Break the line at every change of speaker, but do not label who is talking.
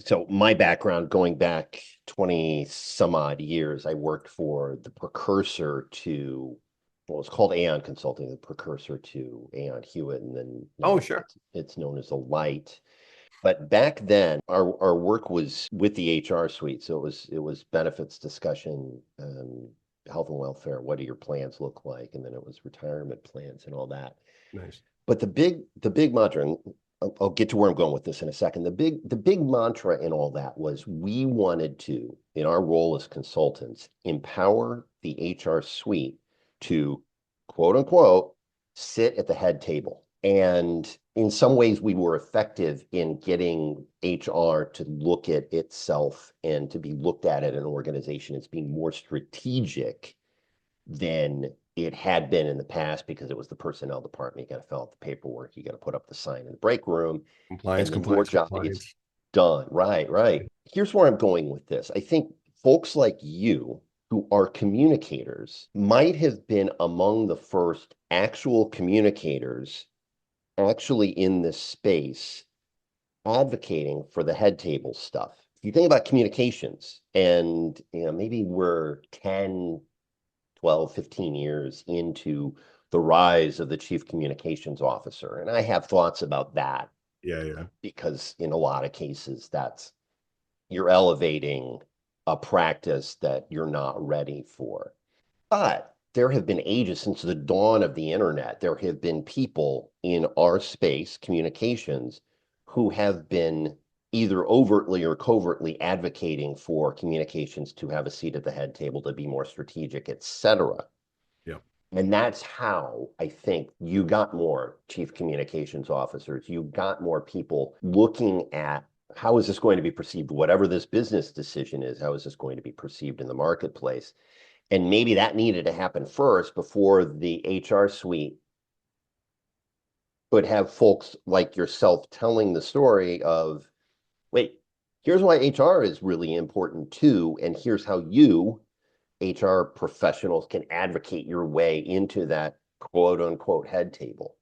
So my background going back 20 some odd years, I worked for the precursor to, well, it's called Aon Consulting, the precursor to Aon Hewitt, and then
Oh,
now
sure.
it's known as Alight. But back then, our work was with the HR suite. So it was benefits discussion, health and welfare, what do your plans look like? And then it was retirement plans and all that.
Nice.
But the big mantra, and I'll get to where I'm going with this in a second. The big mantra in all that was we wanted to, in our role as consultants, empower the HR suite to quote unquote sit at the head table. And in some ways, we were effective in getting HR to look at itself and to be looked at an organization as being more strategic than it had been in the past because it was the personnel department. You got to fill out the paperwork, you got to put up the sign in the break room,
Compliance,
and then your
compliance,
job gets
compliance.
done. Right, right. Here's where I'm going with this. I think folks like you who are communicators might have been among the first actual communicators actually in this space advocating for the head table stuff. If you think about communications and maybe we're 10, 12, 15 years into the rise of the chief communications officer. And I have thoughts about that
Yeah, yeah.
because in a lot of cases, you're elevating a practice that you're not ready for. But there have been ages since the dawn of the internet. There have been people in our space, communications, who have been either overtly or covertly advocating for communications to have a seat at the head table, to be more strategic, et cetera.
Yeah.
And that's how I think you got more chief communications officers. You got more people looking at how is this going to be perceived, whatever this business decision is, how is this going to be perceived in the marketplace? And maybe that needed to happen first before the HR suite would have folks like yourself telling the story of, wait, here's why HR is really important too, and here's how you HR professionals can advocate your way into that quote unquote head table.